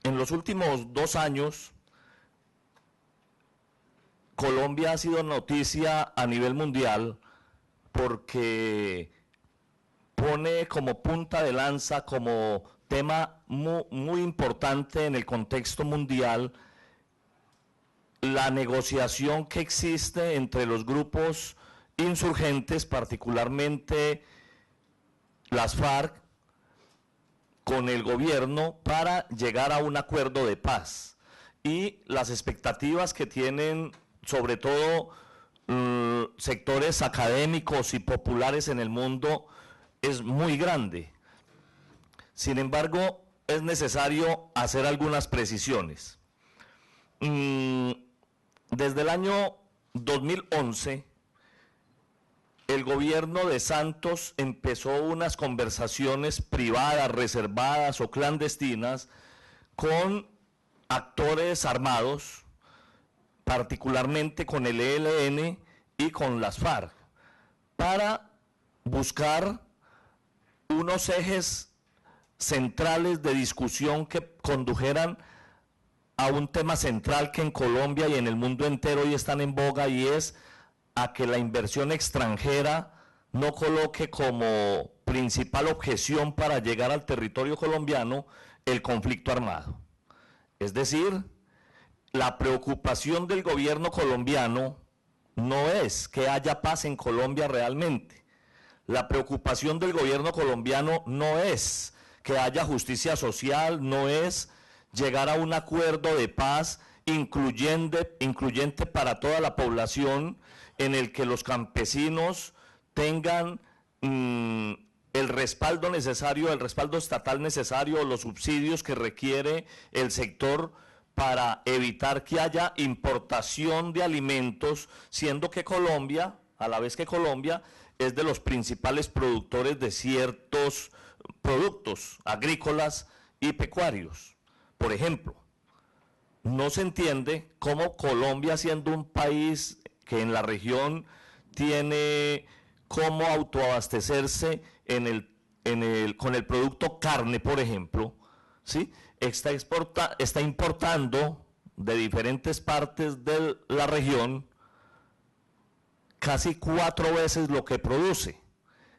En los últimos 2 años, Colombia ha sido noticia a nivel mundial porque pone como punta de lanza, como tema muy importante en el contexto mundial, la negociación que existe entre los grupos insurgentes, particularmente las FARC, con el gobierno para llegar a un acuerdo de paz. Y las expectativas que tienen, sobre todo, sectores académicos y populares en el mundo, es muy grande. Sin embargo, es necesario hacer algunas precisiones. Desde el año 2011, el gobierno de Santos empezó unas conversaciones privadas, reservadas o clandestinas con actores armados, particularmente con el ELN y con las FARC, para buscar unos ejes centrales de discusión que condujeran a un tema central que en Colombia y en el mundo entero hoy están en boga, y es a que la inversión extranjera no coloque como principal objeción para llegar al territorio colombiano el conflicto armado. Es decir, la preocupación del gobierno colombiano no es que haya paz en Colombia realmente. La preocupación del gobierno colombiano no es que haya justicia social, no es llegar a un acuerdo de paz incluyente para toda la población, en el que los campesinos tengan el respaldo necesario, el respaldo estatal necesario, los subsidios que requiere el sector para evitar que haya importación de alimentos, siendo que Colombia, a la vez que Colombia, es de los principales productores de ciertos productos agrícolas y pecuarios. Por ejemplo, no se entiende cómo Colombia, siendo un país que en la región tiene cómo autoabastecerse con el producto carne, por ejemplo, ¿sí? Está importando de diferentes partes de la región casi 4 veces lo que produce.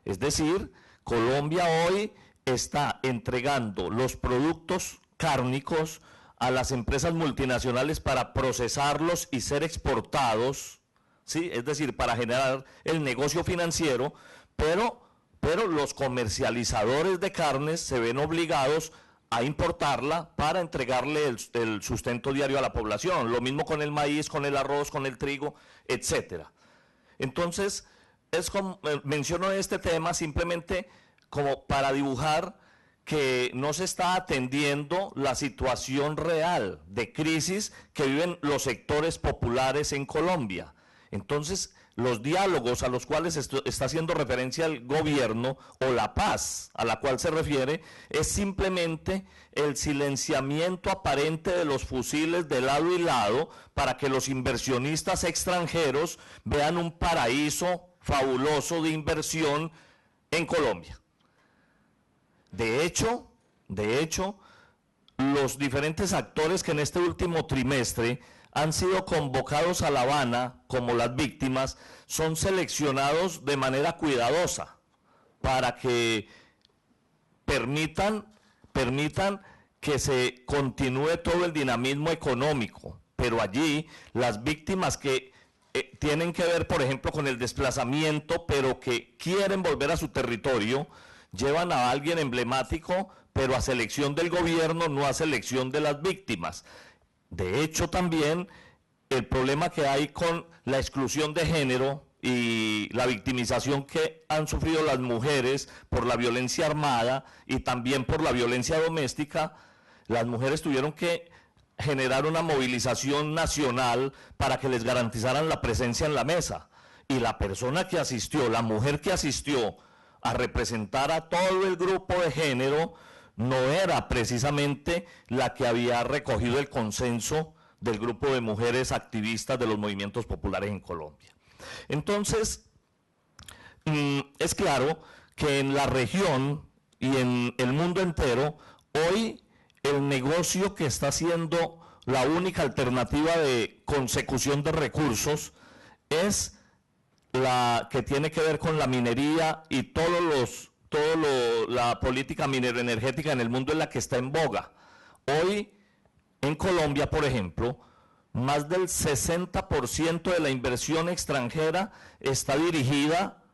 Es decir, Colombia hoy está entregando los productos cárnicos a las empresas multinacionales para procesarlos y ser exportados, ¿sí? Es decir, para generar el negocio financiero, pero los comercializadores de carnes se ven obligados a importarla para entregarle el sustento diario a la población. Lo mismo con el maíz, con el arroz, con el trigo, etcétera. Entonces, menciono este tema simplemente como para dibujar que no se está atendiendo la situación real de crisis que viven los sectores populares en Colombia. Entonces, los diálogos a los cuales está haciendo referencia el gobierno, o la paz a la cual se refiere, es simplemente el silenciamiento aparente de los fusiles de lado y lado para que los inversionistas extranjeros vean un paraíso fabuloso de inversión en Colombia. De hecho, los diferentes actores que en este último trimestre han sido convocados a La Habana como las víctimas, son seleccionados de manera cuidadosa para que permitan que se continúe todo el dinamismo económico. Pero allí las víctimas que tienen que ver, por ejemplo, con el desplazamiento, pero que quieren volver a su territorio, llevan a alguien emblemático, pero a selección del gobierno, no a selección de las víctimas. De hecho, también el problema que hay con la exclusión de género y la victimización que han sufrido las mujeres por la violencia armada y también por la violencia doméstica, las mujeres tuvieron que generar una movilización nacional para que les garantizaran la presencia en la mesa. Y la persona que asistió, la mujer que asistió a representar a todo el grupo de género, no era precisamente la que había recogido el consenso del grupo de mujeres activistas de los movimientos populares en Colombia. Entonces, es claro que en la región y en el mundo entero, hoy el negocio que está haciendo la única alternativa de consecución de recursos es la que tiene que ver con la minería y la política mineroenergética en el mundo es la que está en boga. Hoy, en Colombia, por ejemplo, más del 60% de la inversión extranjera está dirigida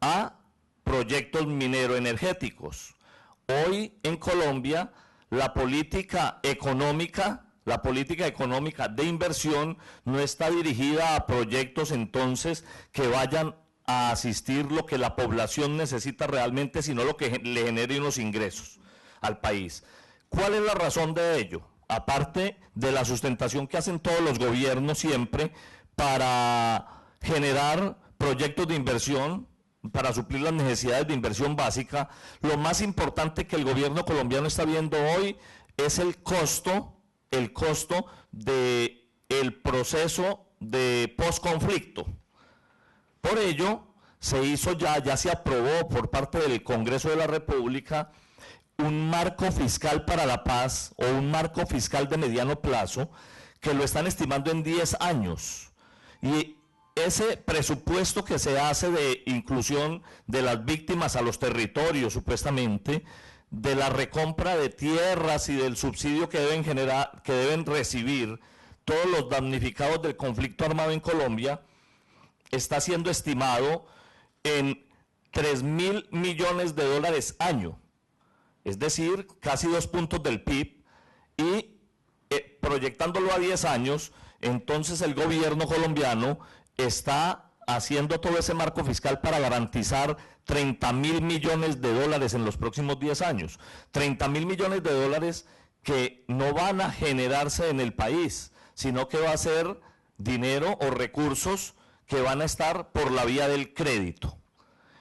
a proyectos mineroenergéticos. Hoy en Colombia la política económica de inversión no está dirigida a proyectos entonces que vayan a asistir lo que la población necesita realmente, sino lo que le genere unos ingresos al país. ¿Cuál es la razón de ello? Aparte de la sustentación que hacen todos los gobiernos siempre para generar proyectos de inversión, para suplir las necesidades de inversión básica, lo más importante que el gobierno colombiano está viendo hoy es el costo del proceso de posconflicto. Por ello, ya se aprobó por parte del Congreso de la República un marco fiscal para la paz o un marco fiscal de mediano plazo que lo están estimando en 10 años. Y ese presupuesto que se hace de inclusión de las víctimas a los territorios, supuestamente, de la recompra de tierras y del subsidio que deben recibir todos los damnificados del conflicto armado en Colombia, está siendo estimado en 3.000 millones de dólares año, es decir, casi 2 puntos del PIB, y proyectándolo a 10 años, entonces el gobierno colombiano está haciendo todo ese marco fiscal para garantizar 30.000 millones de dólares en los próximos 10 años. 30.000 millones de dólares que no van a generarse en el país, sino que va a ser dinero o recursos que van a estar por la vía del crédito.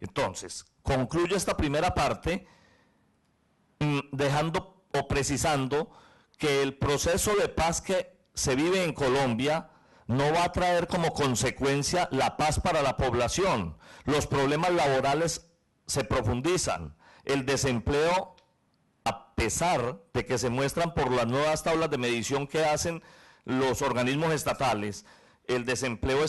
Entonces, concluyo esta primera parte dejando o precisando que el proceso de paz que se vive en Colombia no va a traer como consecuencia la paz para la población. Los problemas laborales se profundizan. El desempleo, a pesar de que se muestran por las nuevas tablas de medición que hacen los organismos estatales, el desempleo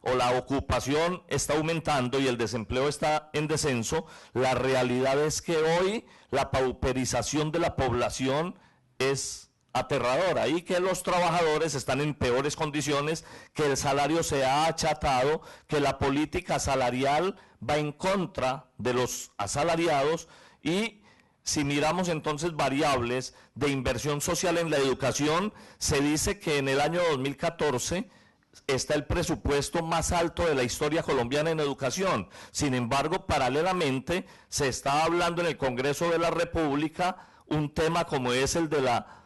o la ocupación está aumentando y el desempleo está en descenso. La realidad es que hoy la pauperización de la población es aterradora y que los trabajadores están en peores condiciones, que el salario se ha achatado, que la política salarial va en contra de los asalariados y si miramos entonces variables de inversión social en la educación, se dice que en el año 2014 está el presupuesto más alto de la historia colombiana en educación. Sin embargo, paralelamente se está hablando en el Congreso de la República un tema como es el de la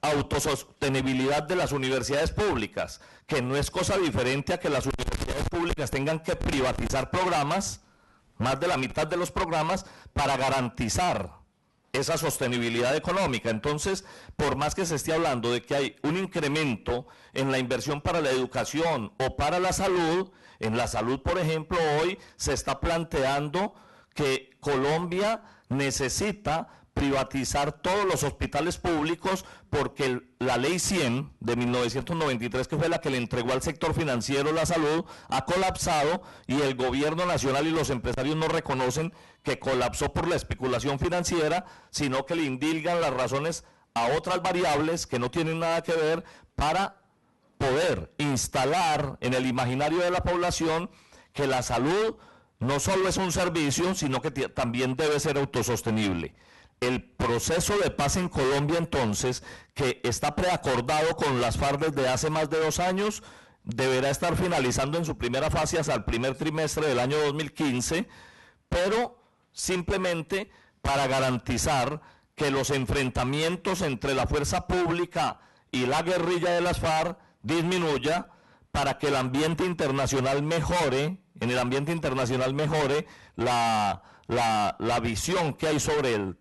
autosostenibilidad de las universidades públicas, que no es cosa diferente a que las universidades públicas tengan que privatizar programas, más de la mitad de los programas, para garantizar esa sostenibilidad económica. Entonces, por más que se esté hablando de que hay un incremento en la inversión para la educación o para la salud, en la salud, por ejemplo, hoy se está planteando que Colombia necesita privatizar todos los hospitales públicos porque la ley 100 de 1993, que fue la que le entregó al sector financiero la salud, ha colapsado y el gobierno nacional y los empresarios no reconocen que colapsó por la especulación financiera, sino que le indilgan las razones a otras variables que no tienen nada que ver para poder instalar en el imaginario de la población que la salud no solo es un servicio, sino que también debe ser autosostenible. El proceso de paz en Colombia, entonces, que está preacordado con las FARC desde hace más de 2 años, deberá estar finalizando en su primera fase hasta el primer trimestre del año 2015, pero simplemente para garantizar que los enfrentamientos entre la fuerza pública y la guerrilla de las FARC disminuya, para que el ambiente internacional mejore, en el ambiente internacional mejore la visión que hay sobre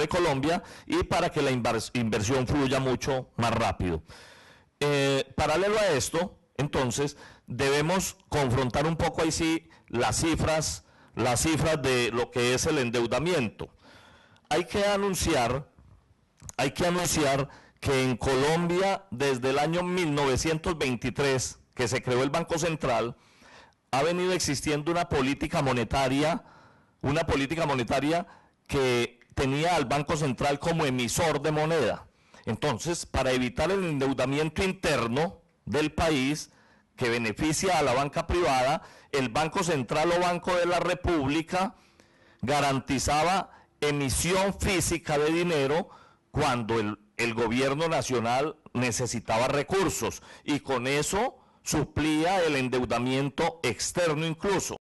Colombia y para que la inversión fluya mucho más rápido. Paralelo a esto, entonces, debemos confrontar un poco ahí sí las cifras de lo que es el endeudamiento. Hay que anunciar hay que anunciar que en Colombia, desde el año 1923, que se creó el Banco Central, ha venido existiendo una política monetaria que tenía al Banco Central como emisor de moneda. Entonces, para evitar el endeudamiento interno del país, que beneficia a la banca privada, el Banco Central o Banco de la República garantizaba emisión física de dinero cuando el gobierno nacional necesitaba recursos, y con eso suplía el endeudamiento externo incluso.